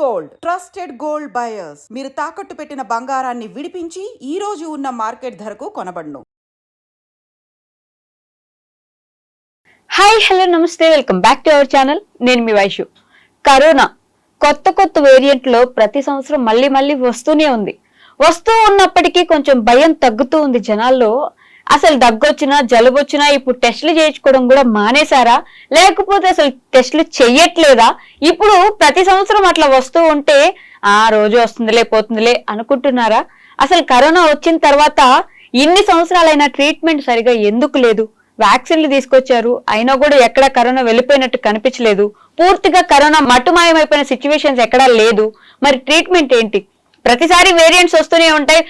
Gold trusted gold buyers మీరు తాకట్టు పెట్టిన బంగారాన్ని విడిపించి ఈ రోజు ఉన్న మార్కెట్ ధరకు కొనబడును. హాయ్ హలో నమస్తే, welcome back to our channel. నేను మీ వైషు. కరోనా కొత్త వేరియంట్లో ప్రతి సంవత్సరం మళ్ళీ వస్తూనే ఉంది. వస్తూ ఉన్నప్పటికీ కొంచెం భయం తగ్గుతూ ఉంది జనాల్లో. అసలు దగ్గొచ్చినా జలుబు వచ్చినా ఇప్పుడు టెస్టులు చేయించుకోవడం కూడా మానేశారా, లేకపోతే అసలు టెస్టులు చెయ్యట్లేదా? ఇప్పుడు ప్రతి సంవత్సరం అట్లా వస్తూ ఉంటే ఆ రోజు వస్తుందిలే పోతుందిలే అనుకుంటున్నారా? అసలు కరోనా వచ్చిన తర్వాత ఇన్ని సంవత్సరాలైనా ట్రీట్మెంట్ సరిగా ఎందుకు లేదు? వ్యాక్సిన్లు తీసుకొచ్చారు, అయినా కూడా ఎక్కడ కరోనా వెళ్ళిపోయినట్టు కనిపించలేదు. పూర్తిగా కరోనా మట్టుమాయమైపోయిన సిచ్యువేషన్స్ ఎక్కడా లేదు. మరి ట్రీట్మెంట్ ఏంటి? ప్రతిసారి వేరియంట్స్ వస్తూనే ఉంటాయి.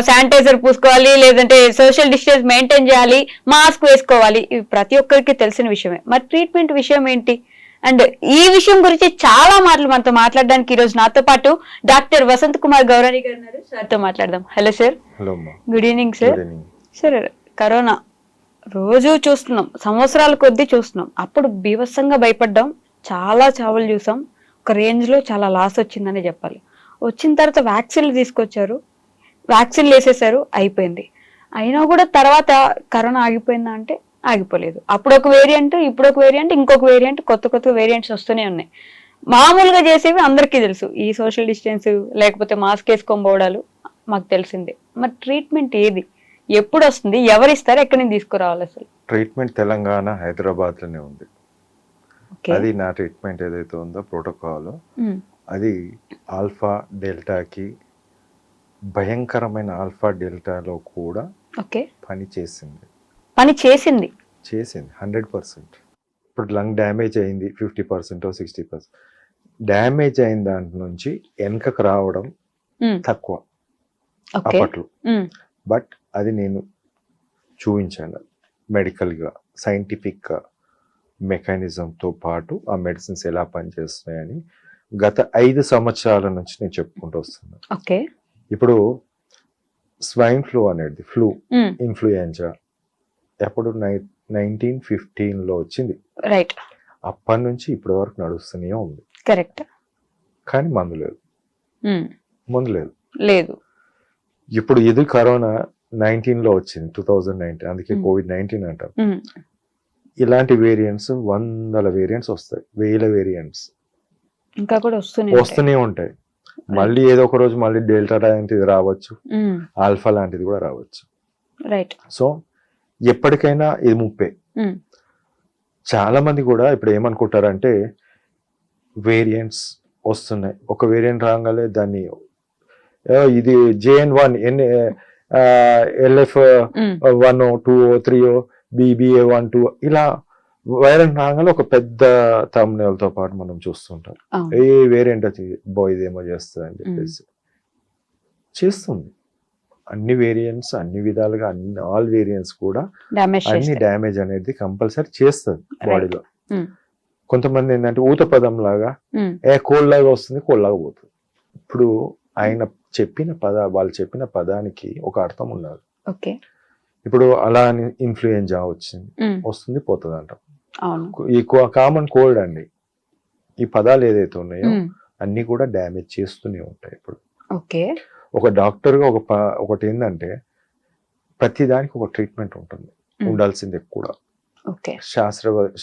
శానిటైజర్ పూసుకోవాలి, లేదంటే సోషల్ డిస్టెన్స్ మెయింటైన్ చేయాలి, మాస్క్ వేసుకోవాలి, ఇవి ప్రతి ఒక్కరికి తెలిసిన విషయమే. మరి ట్రీట్మెంట్ విషయం ఏంటి? అండ్ ఈ విషయం గురించి చాలా మాటలు మనతో మాట్లాడడానికి ఈ రోజు నాతో పాటు డాక్టర్ వసంత్ కుమార్ గౌరాని గారు ఉన్నారు. సార్తో మాట్లాడదాం. Hello sir. Good evening sir. Sir, corona రోజు చూస్తున్నాం, సంవత్సరాల కొద్దీ చూస్తున్నాం. అప్పుడు బీభత్సంగా భయపడ్డాం, చాలా చావులు చూసాం, ఒక రేంజ్ లో చాలా లాస్ వచ్చిందని చెప్పాలి. వచ్చిన తర్వాత వ్యాక్సిన్లు తీసుకొచ్చారు, వ్యాక్సిన్లు వేసేసారు, అయిపోయింది. అయినా కూడా తర్వాత కరోనా ఆగిపోయిందా అంటే ఆగిపోలేదు. అప్పుడు ఒక వేరియంట్, ఇప్పుడు ఒక వేరియంట్, ఇంకొక వేరియంట్, కొత్త వేరియంట్స్ వస్తూనే ఉన్నాయి. మామూలుగా చేసేవి అందరికీ తెలుసు, ఈ సోషల్ డిస్టెన్స్ లేకపోతే మాస్క్ వేసుకొని పోవడాలు మాకు తెలిసిందే. మరి ట్రీట్మెంట్ ఏది, ఎప్పుడు వస్తుంది, ఎవరిస్తారు, ఎక్కడి నుంచి తీసుకురావాలి? అసలు ట్రీట్మెంట్ తెలంగాణ హైదరాబాద్ లోనే ఉంది. అది నా ట్రీట్మెంట్ ఏదైతే ఉందో ప్రోటోకాల్, అది ఆల్ఫా డెల్టాకి భయంకరమైన ఆల్ఫా డెల్టాలో కూడా పని చేసింది 100%. ఇప్పుడు లంగ్ డ్యామేజ్ అయింది 50% 60%. డ్యామేజ్ అయిన దాంట్ నుంచి వెనకకు రావడం తక్కువ అప్పట్లో. బట్ అది నేను చూపించాను మెడికల్గా, సైంటిఫిక్గా, మెకానిజంతో పాటు ఆ మెడిసిన్స్ ఎలా పనిచేస్తున్నాయని గత 5 సంవత్సరాల నుంచి నేను చెప్పుకుంటూ వస్తున్నాను. ఇప్పుడు స్వైన్ ఫ్లూ అనేది ఫ్లూ, ఇన్ఫ్లుయెంజా ఎప్పుడు 1915లో వచ్చింది. రైట్. అప్పటి నుంచి ఇప్పటి వరకు నడుస్తూనే ఉంది. కరెక్ట్. కానీ మందు లేదు. ఇప్పుడు ఇది కరోనా 19లో వచ్చింది, 2019, అందుకే COVID-19 అంటారు. ఇలాంటి వేరియంట్స్ 100 వేరియంట్స్ వస్తాయి, 1000 వేరియంట్స్ ఇంకా కూడా వస్తూనే ఉంటాయి. మళ్ళీ ఏదో ఒక రోజు మళ్ళీ డెల్టా లాంటిది రావచ్చు, ఆల్ఫా లాంటిది కూడా రావచ్చు. రైట్. సో ఎప్పటికైనా ఇది ముప్పే. చాలా మంది కూడా ఇప్పుడు ఏమనుకుంటారంటే వేరియంట్స్ వస్తున్నాయి, ఒక వేరియంట్ రాగానే దాన్ని ఇది JN1 LF1 2 3 BBA1 2 ఇలా వైరల్ రాగానే ఒక పెద్ద థంబ్నెయిల్తో పాటు మనం చూస్తుంటాం. ఏ వేరియంట్ వచ్చి ఇదేమో చేస్తుంది అని చెప్పేసి చేస్తుంది. అన్ని వేరియంట్స్ అన్ని విధాలుగా ఆల్ వేరియంట్స్ కూడా అన్ని డ్యామేజ్ అనేది కంపల్సరీ చేస్తుంది బాడీలో. కొంతమంది ఏంటంటే ఊత పదం లాగా కోల్డ్ లాగా వస్తుంది, కోల్డ్ లాగా పోతుంది. ఇప్పుడు వాళ్ళు చెప్పిన పదానికి ఒక అర్థం ఉండాలి. ఇప్పుడు అలా ఇన్ఫ్లుయెంజా వస్తుంది పోతుంది అంటాం. ఈ కామన్ కోల్డ్ అండి, ఈ పదాలు ఏదైతే ఉన్నాయో అన్ని కూడా డ్యామేజ్ చేస్తూనే ఉంటాయి. ఇప్పుడు ఒక డాక్టర్ గా ఒకటి ఏంటంటే ప్రతి దానికి ఒక ట్రీట్మెంట్ ఉంటుంది, ఉండాల్సిందే కూడా.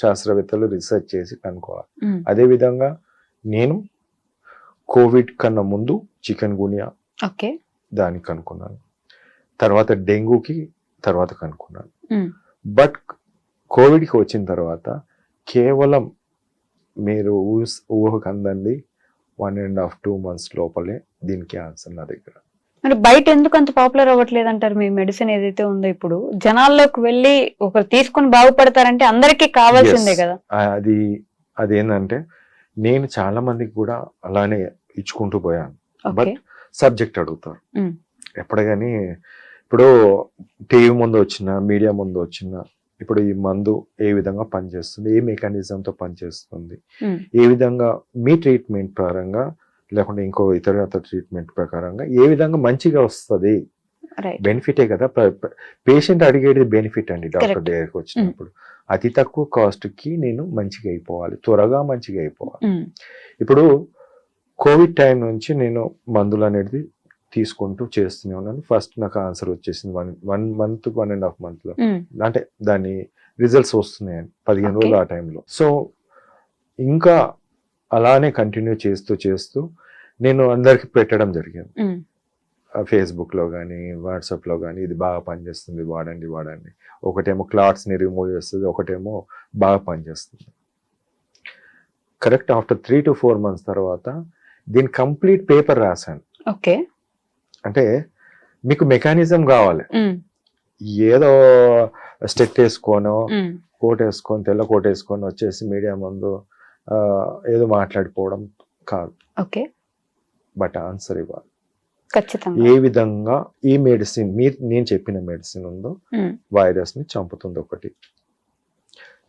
శాస్త్రవేత్తలు రీసెర్చ్ చేసి కనుక్కోవాలి. అదే విధంగా నేను కోవిడ్ కన్నా ముందు చికెన్ గునియా దానికి కనుక్కున్నాను, తర్వాత డెంగూకి తర్వాత కనుక్కున్నాను. బట్ కోవిడ్కి వచ్చిన తర్వాత కేవలం మీరు ఊహకు అందండి 1.5-2 months లోపలే దీనికి ఆన్సర్ నా దగ్గర. అంటే బయట ఎందుకు అంత పాపులర్ అవ్వట్లేదు అంటారు? మీ మెడిసిన్ ఏదైతే ఉందో ఇప్పుడు జనాల్లోకి వెళ్ళి ఒకరు తీసుకొని బాగుపడతారంటే అందరికీ కావాల్సిందే కదా. అది ఏంటంటే నేను చాలా మందికి కూడా అలానే ఇచ్చుకుంటూ పోయాను. బట్ సబ్జెక్ట్ అడుగుతారు ఎప్పుడు కానీ. ఇప్పుడు టీవీ ముందు వచ్చిన, మీడియా ముందు వచ్చిన, ఇప్పుడు ఈ మందు ఏ విధంగా పనిచేస్తుంది, ఏ మెకానిజంతో పనిచేస్తుంది, ఏ విధంగా మీ ట్రీట్మెంట్ ప్రకారంగా లేకుంటే ఇంకో ఇతర ట్రీట్మెంట్ ప్రకారంగా ఏ విధంగా మంచిగా వస్తుంది, బెనిఫిటే కదా. పేషెంట్ అడిగేది బెనిఫిట్ అండి. డాక్టర్ దగ్గరికి వచ్చినప్పుడు అతి తక్కువ కాస్ట్ కి నేను మంచిగా అయిపోవాలి, త్వరగా మంచిగా అయిపోవాలి. ఇప్పుడు కోవిడ్ టైం నుంచి నేను మందులు అనేది తీసుకుంటూ చేస్తూనే ఉన్నాను. ఫస్ట్ నాకు ఆన్సర్ వచ్చేసింది 1 month 1.5 month లో, అంటే దాని రిజల్ట్స్ వస్తున్నాయని 15 రోజులు ఆ టైంలో. సో ఇంకా అలానే కంటిన్యూ చేస్తూ నేను అందరికి పెట్టడం జరిగింది, ఫేస్బుక్ లో కానీ వాట్సాప్ లో కానీ, ఇది బాగా పనిచేస్తుంది, వాడండి. ఒకటేమో క్లాట్స్ ని రిమూవ్ చేస్తుంది, ఒకటేమో బాగా పనిచేస్తుంది. కరెక్ట్ ఆఫ్టర్ 3 to 4 months తర్వాత దీని కంప్లీట్ పేపర్ రాశాను. ఓకే, అంటే మీకు మెకానిజం కావాలి, ఏదో స్టెట్ వేసుకోనో కోట్ వేసుకొని తెల్ల కోట్ వేసుకొని వచ్చేసి మీడియా ముందు ఏదో మాట్లాడిపోవడం కాదు. ఓకే, బట్ ఆన్సర్ ఇవ్వాలి. ఖచ్చితంగా ఏ విధంగా ఈ మెడిసిన్ నేను చెప్పిన మెడిసిన్ ఉందో వైరస్ ని చంపుతుంది ఒకటి,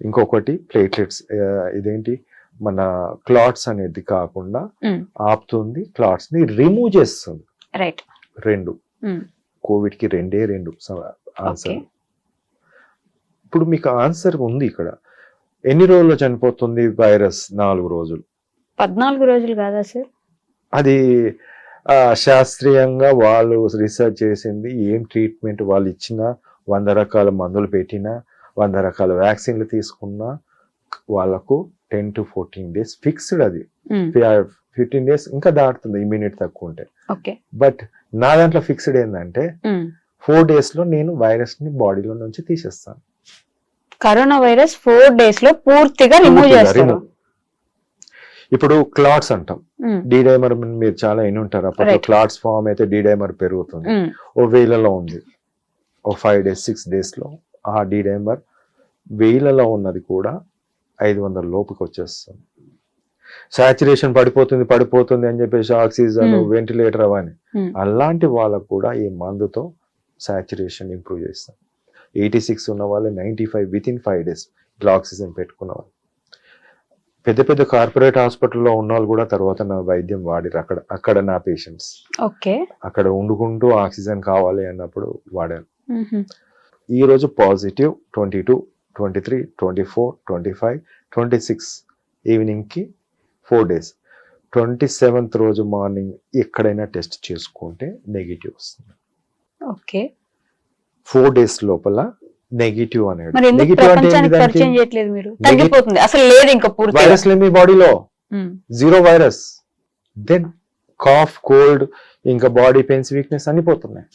ఇంకొకటి ప్లేట్లెట్స్, ఇదేంటి మన క్లాట్స్ అనేది కాకుండా ఆపుతుంది, క్లాట్స్ ని రిమూవ్ చేస్తుంది. రైట్, 2 కోవిడ్ కి 2 ఆన్సర్. ఇప్పుడు మీకు ఆన్సర్ ఉంది ఇక్కడ. ఎన్ని రోజుల్లో చనిపోతుంది వైరస్? 4 రోజులు. 14 రోజులు కాదా సార్? అది శాస్త్రీయంగా వాళ్ళు రీసెర్చ్ చేసింది. ఏం ట్రీట్మెంట్ వాళ్ళు ఇచ్చినా, 100 రకాల మందులు పెట్టినా, 100 రకాల వ్యాక్సిన్లు తీసుకున్నా వాళ్ళకు 10 to 14 days ఫిక్స్డ్. అది 15 days ఇంకా దాటుతుంది ఇమ్యూనిటీ తక్కువ ఉంటే. బట్ నా దాంట్లో ఫిక్స్డ్ ఏంటంటే 4 days లో నేను వైరస్ ని బాడీలో నుంచి తీసేస్తాను. కరోనా వైరస్ 4 days లో పూర్తిగా రిమూవ్ చేస్తారు. ఇప్పుడు క్లాట్స్ అంటాం, డైమర్ మీరు చాలా ఎన్ని ఉంటారు. అప్పుడు క్లాట్స్ ఫామ్ అయితే డైమర్ పెరుగుతుంది. ఓ వేలలో ఉంది, ఓ 5 days 6 days లో ఆ డైమర్ వేలలో ఉన్నది కూడా 500 లోపుకి వచ్చేస్తుంది. సాచురేషన్ పడిపోతుంది అని చెప్పేసి ఆక్సిజన్ వెంటిలేటర్ అవని, అలాంటి వాళ్ళకు కూడా ఈ మందుతో సాచురేషన్ ఇంప్రూవ్ చేస్తాం. 86 ఉన్న వాళ్ళు 95 within 5 days ఇట్లా ఆక్సిజన్ పెట్టుకున్న వాళ్ళు. పెద్ద కార్పొరేట్ హాస్పిటల్లో ఉన్న వాళ్ళు కూడా తర్వాత నా వైద్యం వాడిరు. అక్కడ నా పేషెంట్స్ అక్కడ వండుకుంటూ ఆక్సిజన్ కావాలి అన్నప్పుడు వాడాను. ఈ రోజు పాజిటివ్ 22, 23, 24, 25, 26 ఈవినింగ్ కి 4 days. 27th రోజు మార్నింగ్ ఎక్కడైనా టెస్ట్ చేసుకుంటే నెగిటివ్ వస్తుంది. 4 days లోపల నెగిటివ్ అనేది. వైరస్ లేదు మీ బాడీలో, 0 వైరస్. దెన్ కాఫ్, కోల్డ్, ఇంకా బాడీ పెయిన్స్, వీక్నెస్ అనిపోతున్నాయి.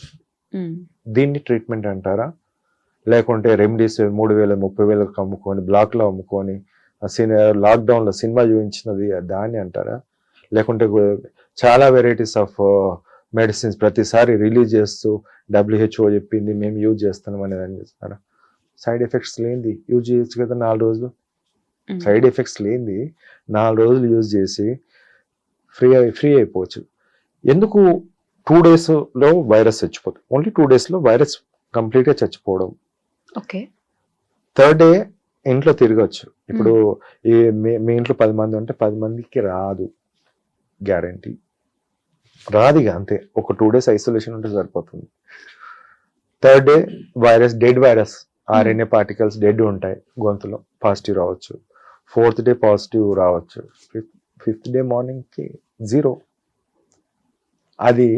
దీన్ని ట్రీట్మెంట్ అంటారా? లేకుంటే రెమెడీస్ 3,000 30,000 అమ్ముకొని బ్లాక్ లో అమ్ముకొని లాక్డౌన్ లో సినిమా చూపించినది దాన్ని అంటారా? లేకుంటే చాలా వెరైటీస్ ఆఫ్ మెడిసిన్స్ ప్రతిసారి రిలీజ్ చేస్తూ WHO చెప్పింది మేము యూజ్ చేస్తున్నాం అనేది అని చేస్తారా? సైడ్ ఎఫెక్ట్స్ లేనిది యూజ్ చేయొచ్చు కదా 4 రోజులు. సైడ్ ఎఫెక్ట్స్ లేనిది 4 రోజులు యూజ్ చేసి ఫ్రీ అయిపోవచ్చు. ఎందుకు 2 days లో వైరస్ చచ్చిపోతుంది? ఓన్లీ 2 days లో వైరస్ కంప్లీట్ గా చచ్చిపోవడం. 3rd day ఇంట్లో తిరగచ్చు. ఇప్పుడు మీ ఇంట్లో 10 మంది ఉంటే 10 మందికి రాదు, గ్యారంటీ రాదు. ఇక అంతే, ఒక 2 days ఐసోలేషన్ ఉంటే సరిపోతుంది. 3rd day virus, dead virus, RNA particles dead ఉంటాయి గొంతులో, పాజిటివ్ రావచ్చు. 4th day పాజిటివ్ రావచ్చు. 5th day మార్నింగ్ కి 0. అది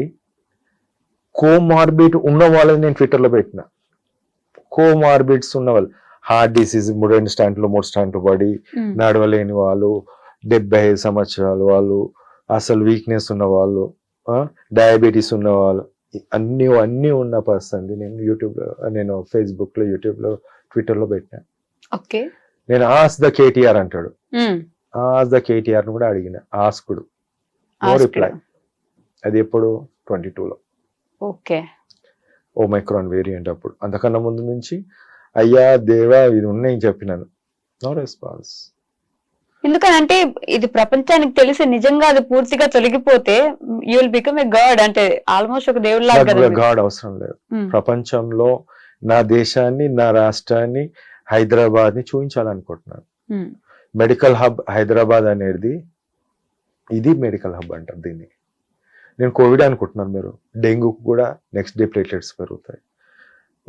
కోమార్బిడ్ ఉన్న వాళ్ళని నేను ట్విట్టర్లో పెట్టిన. కోమార్బిడ్స్ ఉన్న వాళ్ళు, హార్ట్ డిసీజ్ 2 స్టాండ్లు 3 స్టాండ్లు పడి నడవలేని వాళ్ళు, 75 సంవత్సరాలు వాళ్ళు, అసలు వీక్నెస్ ఉన్న వాళ్ళు, డయాబెటీస్ ఉన్న వాళ్ళు, అన్ని ఉన్న పర్సన్ నేను ఫేస్బుక్ లో, యూట్యూబ్ లో, ట్విట్టర్ లో పెట్టినా. నేను ఆస్ ద KTR అంటాడు, ఆస్ ద KTR ను కూడా అడిగిన, ఆస్కుడు, నో రిప్లై. అది ఎప్పుడు 22లో ఓమైక్రాన్ వేరియంట్. అప్పుడు అంతకన్నా ముందు నుంచి అయ్యా దేవా ఇది ఉన్నాయి చెప్పినాను, నో రెస్పాన్స్. ఎందుకనంటే ఇది ప్రపంచానికి తెలిసి నిజంగా అది పూర్తిగా తొలగిపోతే you will become a god, అంటే ఆల్మోస్ట్ ఒక దేవుడు లాగా. గాడ్ అవసరం లేదు. ప్రపంచంలో నా దేశాన్ని, నా రాష్ట్రాన్ని, హైదరాబాద్ ని చూపించాలనుకుంటున్నాను. మెడికల్ హబ్ హైదరాబాద్ అనేది, ఇది మెడికల్ హబ్ అంటారు దీన్ని. నేను కోవిడ్ అనుకుంటున్నాను, మీరు డెంగ్యూ కూడా నెక్స్ట్ డే ప్లేట్లెట్స్ పెరుగుతాయి.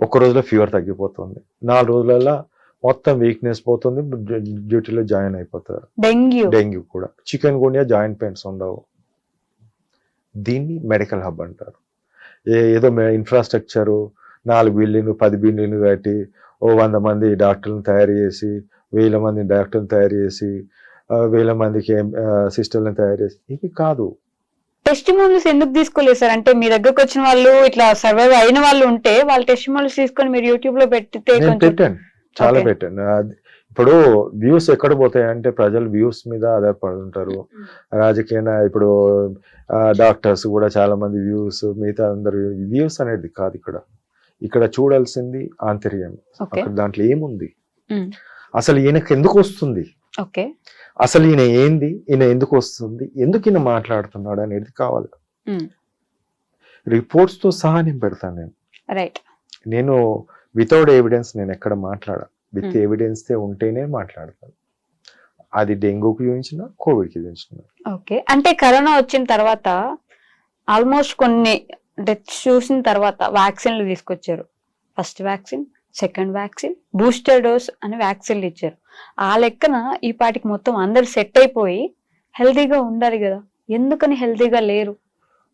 1 రోజులో ఫీవర్ తగ్గిపోతుంది, 4 రోజులలో మొత్తం వీక్నెస్ పోతుంది, డ్యూటీలో జాయిన్ అయిపోతారు. డెంగ్యూ కూడా, చికెన్ గున్యా జాయింట్ పెయిన్స్ ఉండవు. దీన్ని మెడికల్ హబ్ అంటారు. ఏదో ఇన్ఫ్రాస్ట్రక్చరు 4 బిల్డింగ్లు 10 బిల్డింగ్లు కట్టి 100 మంది డాక్టర్లను తయారు చేసి 1000 మంది డాక్టర్లను తయారు చేసి 1000 మందికి సిస్టర్లను తయారు చేసి ఇది కాదు. టెస్టిమోనియల్స్ ఎందుకు తీసుకోలేదు సార్? అంటే మీ దగ్గరకు వచ్చిన వాళ్ళు ఇట్లా సర్వైవ్ అయిన వాళ్ళు ఉంటే వాళ్ళ టెస్టిమోనియల్స్ తీసుకొని మీరు యూట్యూబ్ లో పెట్టితే నేను పెట్టాను, చాలా పెట్టాను. ఇప్పుడు వ్యూస్ ఎక్కడ పోతాయి అంటే ప్రజలు వ్యూస్ మీద ఆధారపడి ఉంటారు. రాజకీయ ఇప్పుడు డాక్టర్స్ కూడా చాలా మంది వ్యూస్, మిగతా అందరు వ్యూస్ అనేది కాదు. ఇక్కడ చూడాల్సింది ఆంతర్యం. అక్కడ దాంట్లో ఏముంది, అసలు ఈయనకు ఎందుకు వస్తుంది, అసలు ఈయన ఏంది, ఈయన ఎందుకు వస్తుంది, ఎందుకు ఈయన మాట్లాడుతున్నాడు అనేది కావాలి. రిపోర్ట్స్ తో సహా నేను పెడతాను. నేను వితౌట్ ఎవిడెన్స్ నేను ఎక్కడ మాట్లాడా, విత్ ఎవిడెన్స్ ఉంటేనే మాట్లాడతాను. అది డెంగ్యూకి చూపించిన, కోవిడ్కి చూపించిన. ఓకే, అంటే కరోనా వచ్చిన తర్వాత ఆల్మోస్ట్ కొన్ని డెత్స్ చూసిన తర్వాత వ్యాక్సిన్లు తీసుకొచ్చారు. First vaccine, second vaccine, booster dose అని వ్యాక్సిన్లు ఇచ్చారు. ఆ లెక్కన ఈ పాటికి మొత్తం అందరు సెట్ అయిపోయి హెల్తీగా ఉండాలి కదా, ఎందుకని హెల్తీగా లేరు?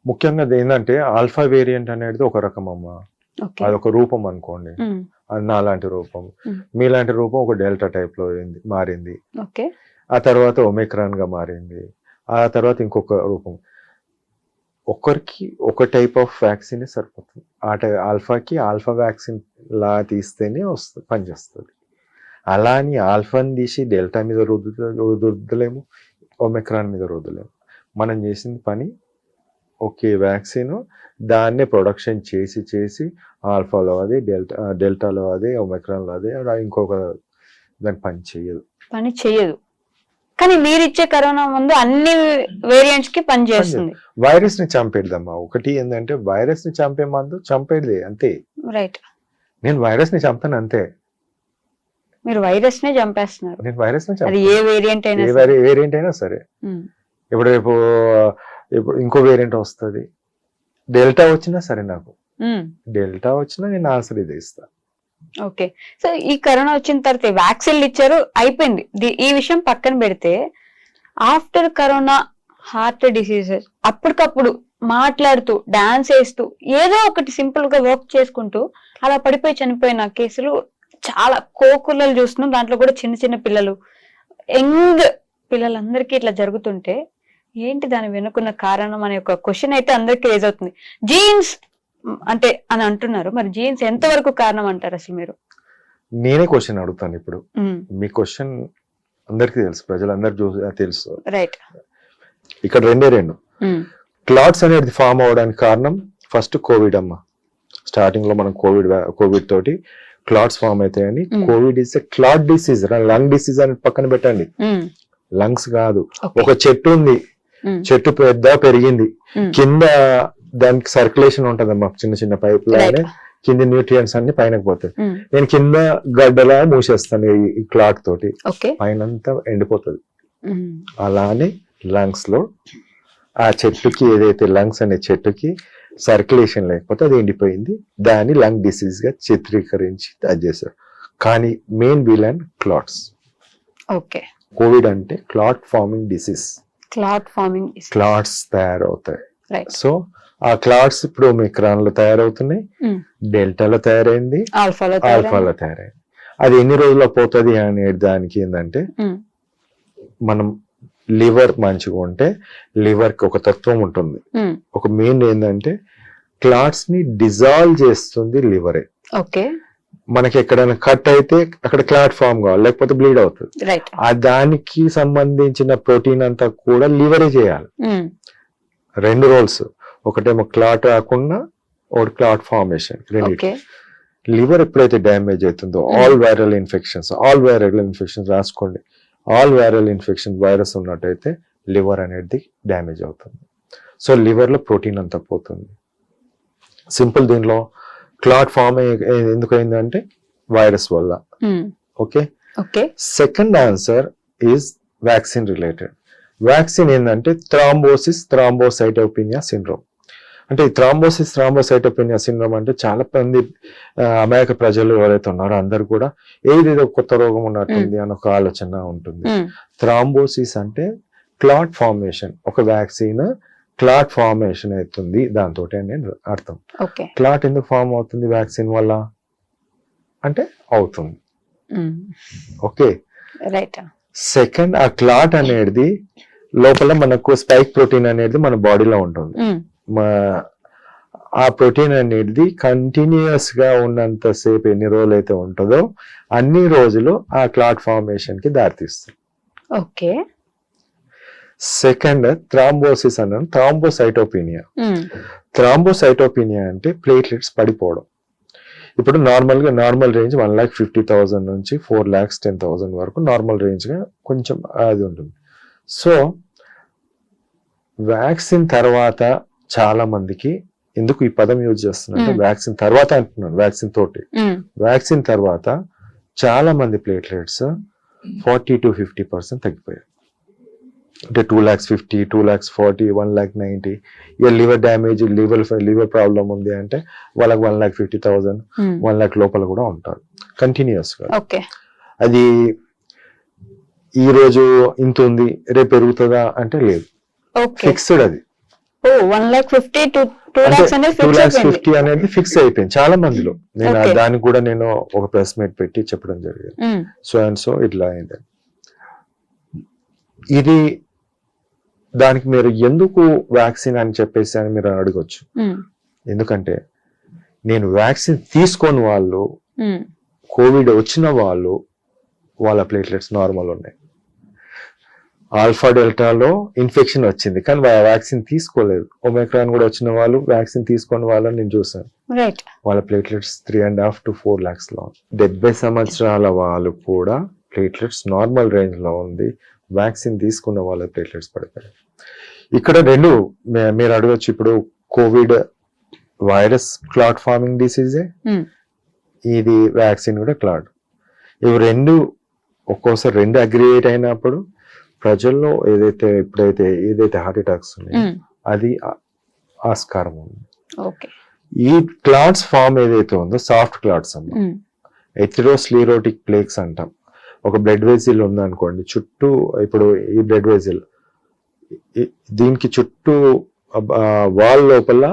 ముఖ్యంగా ఏంటంటే ఆల్ఫా వేరియంట్ అనేది ఒక రకం అమ్మా, అదొక రూపం అనుకోండి. నాలాంటి రూపం, మీలాంటి రూపం ఒక డెల్టా టైప్ లో మారింది. ఆ తర్వాత ఒమిక్రాన్ గా మారింది. ఆ తర్వాత ఇంకొక రూపం. ఒకరికి ఒక టైప్ ఆఫ్ వ్యాక్సిన్ సరిపోతుంది. ఆల్ఫాకి ఆల్ఫా వ్యాక్సిన్ లా తీస్తేనే పనిచేస్తుంది. అలా అని ఆల్ఫాని తీసి డెల్టా మీద రుద్దలేము, ఒమిక్రాన్ మీద రుద్దలేము. మనం చేసింది పని ఒకే వ్యాక్సిన్, దాన్నే ప్రొడక్షన్ చేసి ఆల్ఫాలో అదే, డెల్టాలో అదే, ఒమిక్రాన్లో అదే, ఇంకొక దాని పని చేయదు. కానీ మీరు ఇచ్చే కరోనా ముందు అన్ని వేరియంట్స్ కి పని చేస్తుంది. వైరస్ ని చంపేద్దామా, ఒకటి ఏంటంటే వైరస్ ని చంపే మందు చంపేది అంతే. రైట్, నేను వైరస్ ని చంపాను అంతే. మీరు వైరస్ నే చంపేస్తున్నారు. నేను వైరస్ ని అది ఏ వేరియంట్ అయినా సరే. ఇప్పుడు రేపు ఇంకో వేరియంట్ వస్తుంది, డెల్టా వచ్చినా సరే, నాకు డెల్టా వచ్చినా నేను ఆన్సర్ ఇదే ఇస్తా. ఓకే, సో ఈ కరోనా వచ్చిన తర్వాత వ్యాక్సిన్లు ఇచ్చారు, అయిపోయింది. ఈ విషయం పక్కన పెడితే ఆఫ్టర్ కరోనా హార్ట్ డిసీజెస్ అప్పటికప్పుడు మాట్లాడుతూ డాన్స్ వేస్తూ ఏదో ఒకటి సింపుల్ గా వర్క్ చేసుకుంటూ అలా పడిపోయి చనిపోయిన కేసులు చాలా కోకులలు చూస్తున్నాం. దాంట్లో కూడా చిన్న చిన్న పిల్లలు, యంగ్ పిల్లలందరికీ ఇట్లా జరుగుతుంటే ఏంటి దాని వెనుకున్న కారణం అనే ఒక క్వశ్చన్ అయితే అందరికీ రేజ్ అవుతుంది. జీన్స్ అంటే అని అంటున్నారు, మరి జీన్స్ ఎంత వరకు కారణం అంటారు అసలు మీరు? నేనే క్వశ్చన్ అడుగుతాను ఇప్పుడు. మీ క్వశ్చన్ అందరికి తెలుసు, ప్రజలందరూ తెలుసు. రైట్, ఇక్కడ రెండు క్లాట్స్ అనేది ఫామ్ అవడానికి కారణం ఫస్ట్ కోవిడ్ అమ్మ. స్టార్టింగ్ లో మనం కోవిడ్ తోటి క్లాట్స్ ఫామ్ అవుతాయని. Covid is clot disease, lung disease అని పక్కన పెట్టండి. లంగ్స్ కాదు, ఒక చెట్టు ఉంది, చెట్టు పెద్ద పెరిగింది, కింద దానికి సర్క్యులేషన్ ఉంటదమ్మా, చిన్న చిన్న పైప్ లానే కింద న్యూట్రియంట్స్ అన్ని పైనకి పోతాయి. నేను కింద గడ్డలా మూసేస్తాను ఈ క్లాట్ తోటి, పైనంతా ఎండిపోతుంది. అలానే లంగ్స్ లో ఆ చెట్టుకి, ఏదైతే లంగ్స్ అనే చెట్టుకి సర్క్యులేషన్ లేకపోతే అది ఎండిపోయింది, దాన్ని లంగ్ డిసీజ్ గా చిత్రీకరించి అది చేశారు. కానీ మెయిన్ విలన్ క్లాట్స్. కోవిడ్ అంటే క్లాట్ ఫార్మింగ్ డిసీజ్. క్లాట్స్ తయారవుతాయి. సో ఆ క్లాట్స్ ఇప్పుడు ఒమిక్రాన్ లో తయారవుతున్నాయి, డెల్టాలో తయారైంది, ఆల్ఫాలో తయారైంది. అది ఎన్ని రోజుల్లో పోతుంది అనే దానికి ఏంటంటే, మనం లివర్ మంచిగా ఉంటే లివర్ కి ఒక తత్వం ఉంటుంది. ఒక మెయిన్ ఏంటంటే క్లాట్స్ ని డిజాల్వ్ చేస్తుంది లివరే. మనకి ఎక్కడైనా కట్ అయితే అక్కడ క్లాట్ ఫామ్ కావాలి, లేకపోతే బ్లీడ్ అవుతుంది. ఆ దానికి సంబంధించిన ప్రోటీన్ అంతా కూడా లివరే చేయాలి. రెండు రోల్స్, ఒకటేమో క్లాట్ రాకుండా ఒకటి క్లాట్ ఫార్మేషన్. లివర్ ఎప్పుడైతే డ్యామేజ్ అవుతుందో ఆల్ వైరల్ ఇన్ఫెక్షన్స్ రాసుకోండి. ఆల్ వైరల్ ఇన్ఫెక్షన్ వైరస్ ఉన్నట్టయితే లివర్ అనేది డ్యామేజ్ అవుతుంది. సో లివర్ లో ప్రోటీన్ అంతా పోతుంది. సింపుల్. దీనిలో క్లాట్ ఫామ్ ఎందుకు అయిందంటే వైరస్ వల్ల. Okay, second answer is vaccine related. Vaccine ఏంటంటే థ్రాంబోసైటోపెనియా సిండ్రోమ్. అంటే థ్రాంబోసైటోపెనియా సిండ్రోమ్ అంటే చాలా మంది అమాయక ప్రజలు ఎవరైతే ఉన్నారో అందరు కూడా ఏదేదో కొత్త రోగం ఉన్నట్టుంది అని ఒక ఆలోచన ఉంటుంది. థ్రాంబోసిస్ అంటే క్లాట్ ఫార్మేషన్. ఒక వ్యాక్సిన్ క్లాట్ ఫార్మేషన్ అవుతుంది దాంతో నేను అర్థం. ఓకే. క్లాట్ ఎందుకు ఫామ్ అవుతుంది వ్యాక్సిన్ వల్ల అంటే అవుతుంది. ఓకే. రైట్. సెకండ్, ఆ క్లాట్ అనేది లోపల మనకు స్పైక్ ప్రోటీన్ అనేది మన బాడీలో ఉంటుంది. ఆ ప్రోటీన్ అనేది కంటిన్యూస్ గా ఉన్నంత సేపు ఎన్ని రోజులు అయితే ఉంటుందో అన్ని రోజులు ఆ క్లాట్ ఫార్మేషన్ కి దారితీస్తుంది. ఓకే. సెకండ్, థ్రాంబోసిస్ అన్నాను, థ్రాంబోసైటోపినియా. థ్రాంబోసైటోపినియా అంటే ప్లేట్లెట్స్ పడిపోవడం. ఇప్పుడు నార్మల్ రేంజ్ 1,50,000 నుంచి 4,10,000 వరకు నార్మల్ రేంజ్ గా కొంచెం అది ఉంటుంది. సో వ్యాక్సిన్ తర్వాత చాలా మందికి, ఎందుకు ఈ పదం యూజ్ చేస్తున్నా, వ్యాక్సిన్ తర్వాత అంటున్నాను, వ్యాక్సిన్ తర్వాత చాలా మంది ప్లేట్లెట్స్ 40 to 50% తగ్గిపోయాయి. అంటే 2,50,000, 2,40,000, 1,90,000. ఇక లివర్ డ్యామేజ్, లివర్ ప్రాబ్లం ఉంది అంటే వాళ్ళకి 1,50,000, 1,00,000 లోపల కూడా ఉంటారు కంటిన్యూస్ గా. అది ఈ రోజు ఇంత ఉంది రేపు పెరుగుతుందా అంటే లేదు, ఫిక్స్డ్. అది 2,50,000 అనేది ఫిక్స్ అయిపోయింది చాలా మందిలో. నేను దానికి కూడా నేను ఒక ప్రెస్ మీట్ పెట్టి చెప్పడం జరిగింది. సో అండ్ సో ఇట్లా అయింది. ఇది దానికి మీరు ఎందుకు వ్యాక్సిన్ అని చెప్పేసి అని మీరు అడగొచ్చు. ఎందుకంటే నేను వ్యాక్సిన్ తీసుకొని వాళ్ళు, కోవిడ్ వచ్చిన వాళ్ళు, వాళ్ళ ప్లేట్లెట్స్ నార్మల్ ఉన్నాయి. ఆల్ఫా డెల్టాలో ఇన్ఫెక్షన్ వచ్చింది కానీ వ్యాక్సిన్ తీసుకోలేదు. ఒమిక్రాన్ కూడా వచ్చిన వాళ్ళు వ్యాక్సిన్ తీసుకొని వాళ్ళని నేను చూసాను, వాళ్ళ ప్లేట్లెట్స్ 3.5 to 4 lakhs లో. 70 సంవత్సరాల వాళ్ళు కూడా ప్లేట్లెట్స్ నార్మల్ రేంజ్ లో ఉంది, వ్యాక్సిన్ తీసుకున్న వాళ్ళ ప్లేట్లెట్స్ పడిపోయాయి. ఇక్కడ రెండు మీరు అడగచ్చు. ఇప్పుడు కోవిడ్ వైరస్ క్లాట్ ఫార్మింగ్ డిసీజే, ఇది వ్యాక్సిన్ కూడా క్లాట్. ఇవి రెండు ఒక్కోసారి రెండు అగ్రిగేట్ అయినప్పుడు ప్రజల్లో ఏదైతే హార్ట్ అటాక్స్ ఉన్నాయో అది ఆస్కారం ఉంది. ఈ క్లాట్స్ ఫామ్ ఏదైతే ఉందో సాఫ్ట్ క్లాట్స్ అమ్మా, ఎథెరోస్క్లెరోటిక్ ప్లేక్స్ అంటాం. ఒక బ్లడ్ వెజిల్ ఉందనుకోండి, చుట్టూ ఇప్పుడు ఈ బ్లడ్ వెజిల్ దీనికి చుట్టూ వాల్ లోపల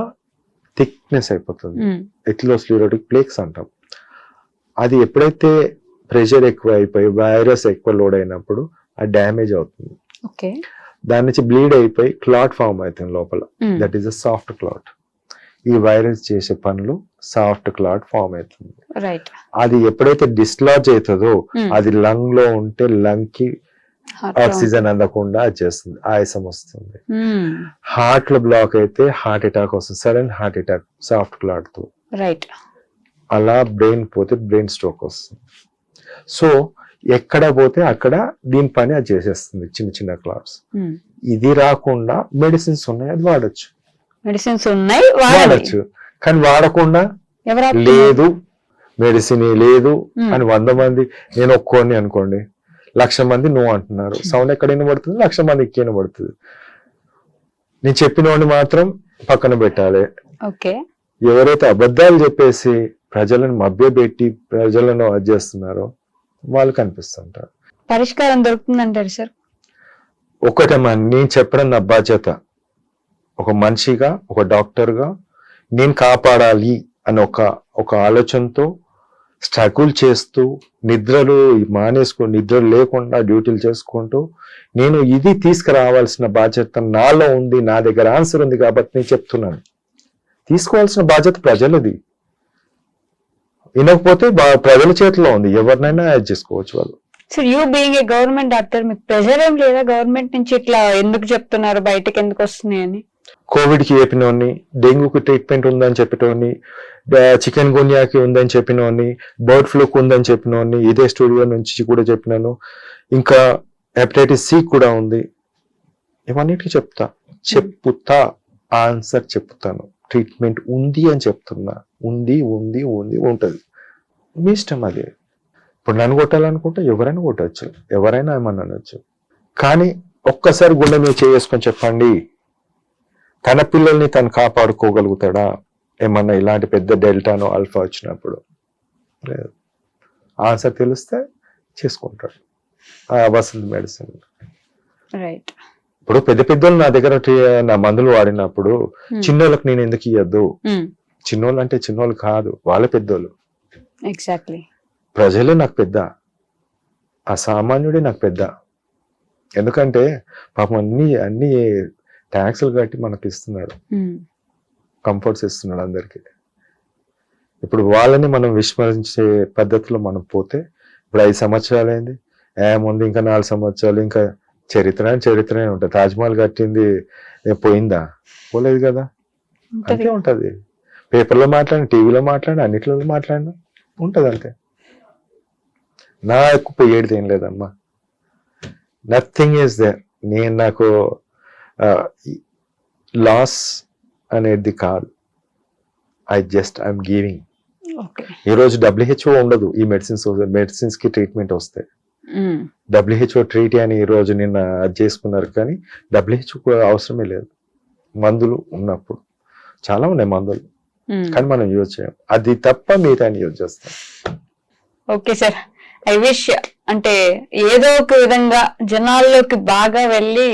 థిక్నెస్ అయిపోతుంది, ఎథెరోస్క్లెరోటిక్ ప్లేక్స్ అంటాం. అది ఎప్పుడైతే ప్రెషర్ ఎక్కువ అయిపోయి వైరస్ ఎక్కువ లోడ్ అయినప్పుడు ఆ డ్యామేజ్ అవుతుంది. దాని నుంచి బ్లీడ్ అయిపోయి క్లాట్ ఫామ్ అవుతుంది లోపల. That is a soft clot. ఈ వైరస్ చేసే పనులు సాఫ్ట్ క్లాట్ ఫామ్ అవుతుంది. అది ఎప్పుడైతే డిస్లాజ్ అవుతుందో అది లంగ్ లో ఉంటే లంగ్ కి ఆక్సిజన్ అందకుండా చేస్తుంది, ఆయాసం వస్తుంది. హార్ట్ లో బ్లాక్ అయితే హార్ట్ అటాక్ వస్తుంది, sudden heart attack soft clot తో. అలా బ్రెయిన్ పోతే బ్రెయిన్ స్ట్రోక్ వస్తుంది. సో ఎక్కడ పోతే అక్కడ దీని పని అది చేసేస్తుంది, చిన్న చిన్న క్లాట్స్. ఇది రాకుండా మెడిసిన్స్ ఉన్నాయి, అది వాడచ్చు, కానీ వాడకుండా లేదు మెడిసిన్ లేదు అని 100 మంది, నేను ఒక్కోని అనుకోండి 1,00,000 మంది నువ్వు అంటున్నారు. సౌండ్ ఎక్కడ వినబడుతుంది, 1,00,000 మంది ఎక్కి వినబడుతుంది. నేను చెప్పిన వాడిని మాత్రం పక్కన పెట్టాలి. ఎవరైతే అబద్ధాలు చెప్పేసి ప్రజలను మభ్యపెట్టి ప్రజలను అది చేస్తున్నారో వాళ్ళు కనిపిస్తుంటారు. పరిష్కారం దొరుకుతుందంటారు సార్? ఒకటమ్మా, నేను చెప్పడం నా బాధ్యత. ఒక మనిషిగా, ఒక డాక్టర్గా నేను కాపాడాలి అని ఒక ఆలోచనతో స్ట్రగుల్ చేస్తూ నిద్రలు లేకుండా డ్యూటీలు చేసుకుంటూ నేను ఇది తీసుకురావాల్సిన బాధ్యత నాలో ఉంది, నా దగ్గర ఆన్సర్ ఉంది కాబట్టి నేను చెప్తున్నాను. తీసుకోవాల్సిన బాధ్యత ప్రజలది. వినకపోతే ప్రజల చేతిలో ఉంది, ఎవరినైనా యాడ్ చేసుకోవచ్చు వాళ్ళు. Sir, you being a government doctor, మీకు ప్రెషర్ ఏం లేదా గవర్నమెంట్ నుంచి ఇట్లా ఎందుకు చెప్తున్నారు, బయటకు ఎందుకు వస్తున్నాయి అని? కోవిడ్ కి చెప్పినోని, డెంగ్యూకి ట్రీట్మెంట్ ఉందని చెప్పినోని, చికెన్ గున్యాకి ఉందని చెప్పినోని, బర్డ్ ఫ్లూకి ఉందని చెప్పినోని, ఇదే స్టూడియో నుంచి కూడా చెప్పినాను. ఇంకా హెపటైటిస్ సి కూడా ఉంది. ఇవన్నిటికీ చెప్తా ఆన్సర్ చెప్తాను. ట్రీట్మెంట్ ఉంది అని చెప్తున్నా. ఉంది ఉంటది, మీ ఇష్టం అది. ఇప్పుడు నన్ను కొట్టాలనుకుంటే ఎవరైనా కొట్టచ్చు, ఎవరైనా ఏమన్నా అనొచ్చు. కానీ ఒక్కసారి గుండె మీద చేసుకొని చెప్పండి, తన పిల్లల్ని తను కాపాడుకోగలుగుతాడా ఏమన్నా ఇలాంటి పెద్ద డెల్టానో ఆల్ఫా వచ్చినప్పుడు? లేదు. ఆన్సర్ తెలిస్తే చేసుకుంటాడు ఆ వసంత మెడిసిన్. రైట్. ఇప్పుడు పెద్ద పెద్దోళ్ళు నా దగ్గర నా మందులు వాడినప్పుడు చిన్నోళ్ళకి నేను ఎందుకు ఇవ్వద్దు? చిన్నోళ్ళు అంటే చిన్నోళ్ళు కాదు, వాళ్ళ పెద్దోళ్ళు. ఎగ్జాక్ట్లీ. ప్రజలే నాకు పెద్ద, ఆ సామాన్యుడే నాకు పెద్ద. ఎందుకంటే పాపం అన్ని ట్యాక్సులు కట్టి మనకి ఇస్తున్నాడు, కంఫర్ట్స్ ఇస్తున్నాడు అందరికి. ఇప్పుడు వాళ్ళని మనం విస్మరించే పద్ధతిలో మనం పోతే, ఇప్పుడు 5 సంవత్సరాలు అయింది, ముందు ఇంకా 4 సంవత్సరాలు, ఇంకా చరిత్రనే ఉంటుంది. తాజ్మహల్ కట్టింది పోయిందా? పోలేదు కదా. అంతే ఉంటది. పేపర్లో మాట్లాడిన, టీవీలో మాట్లాడిన, అన్నిట్లో మాట్లాడినా ఉంటది అంతే. నా ఎక్కువ పోయేది ఏం లేదమ్మా, నథింగ్ ఈస్ దేర్. నాకు లాస్ అనేది కాదు, ఐఎమ్ గివింగ్. ఈ రోజు WHO ఉండదు, ఈ మెడిసిన్స్ కి ట్రీట్మెంట్ వస్తాయి. WHO ట్రీటీ అని ఈ రోజు నిన్న అది చేసుకున్నారు, కానీ WHO అవసరమే లేదు. మందులు ఉన్నప్పుడు చాలా ఉన్నాయి మందులు, కానీ మనం యూజ్ చేయం. అది తప్ప మిగతా యూజ్ చేస్తాం. ఓకే సార్, ఐ విష్ అంటే ఏదో ఒక విధంగా జనాల్లోకి బాగా వెళ్ళి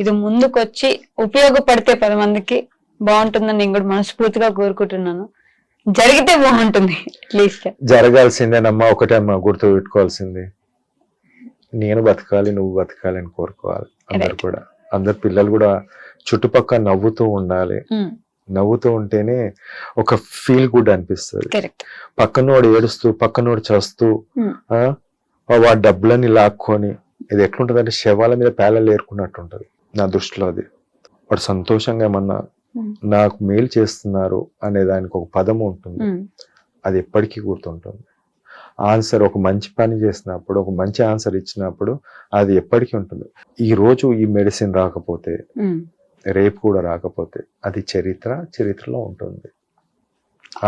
ఇది ముందుకొచ్చి ఉపయోగపడితే 10 మందికి బాగుంటుందని నేను కూడా మనస్ఫూర్తిగా కోరుకుంటున్నాను. జరిగితే బాగుంటుంది. అట్లీస్ట్ జరగాల్సిందేనమ్మా, ఒకటేమ్మా గుర్తు పెట్టుకోవాల్సింది, నేను బతకాలి, నువ్వు బతకాలి అని కోరుకోవాలి అందరు కూడా. అందరు పిల్లలు కూడా చుట్టుపక్కల నవ్వుతూ ఉండాలి. నవ్వుతూ ఉంటేనే ఒక ఫీల్ గుడ్ అనిపిస్తుంది. పక్కనోడు ఏడుస్తూ, పక్కనోడు చేస్తూ, వాడి డబ్బులని లాక్కొని, ఇది ఎట్లుంటది అంటే శవాల మీద పేలలు ఏరుకున్నట్టు ఉంటది నా దృష్టిలో. అది వాడు సంతోషంగా ఏమన్నా నాకు మేలు చేస్తున్నారు అనే దానికి ఒక పదము ఉంటుంది, అది ఎప్పటికీ గుర్తుంటుంది. ఆన్సర్, ఒక మంచి పని చేసినప్పుడు, ఒక మంచి ఆన్సర్ ఇచ్చినప్పుడు అది ఎప్పటికీ ఉంటుంది. ఈ రోజు ఈ మెడిసిన్ రాకపోతే, రేపు కూడా రాకపోతే, అది చరిత్రలో ఉంటుంది.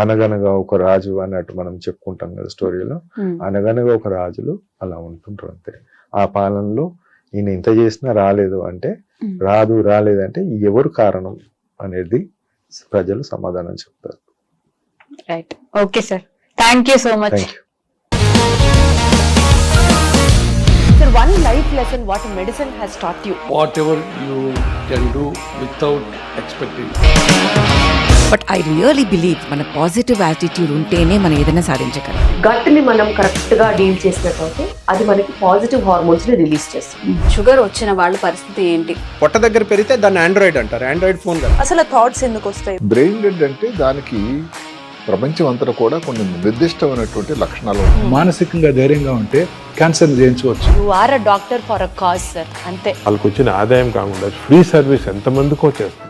అనగనగా ఒక రాజు అన్నట్టు మనం చెప్పుకుంటాం కదా స్టోరీలో, అనగనగా ఒక రాజులు అలా ఉంటుంటారు అంతే. ఆ పాలనలో ఈయన ఇంత చేసినా రాలేదు అంటే, రాలేదంటే ఎవరు కారణం అనేది ప్రజలు సమాధానం చెప్తారు. Right. Okay sir, thank you so much. Thank you. Sir, one life lesson what medicine has taught you. Whatever you can do without expecting. But I really believe మన పాజిటివ్ యాటిట్యూడ్ ఉంటేనే మనం ఏదైనా సాధించగలం. గట్ ని మనం correct గా deal చేసినట్లయితే అది మనకి పాజిటివ్ హార్మోన్స్ ని రిలీజ్ చేస్తుంది. షుగర్ వచ్చిన వాళ్ళ పరిస్థితి ఏంటి? పొట్ట దగ్గర పెరిగితే దాన్ని ఆండ్రాయిడ్ అంటారు, ఆండ్రాయిడ్ ఫోన్ కదా. అసలు థాట్స్ ఎందుకు వస్తాయి? బ్రెయిన్ డెడ్ అంటే దానికి ప్రపంచం అంతా కూడా కొన్ని నిర్దిష్టమైనటువంటి లక్షణాలు ఉంటాయి. మానసికంగా ధైర్యంగా ఉంటే క్యాన్సర్ జయించవచ్చు. You are a doctor for a cause sir, అంతే. వాళ్ళకి వచ్చిన ఆదాయం కాకుండా ఫ్రీ సర్వీస్ ఎంతమందికో చేస్తారు.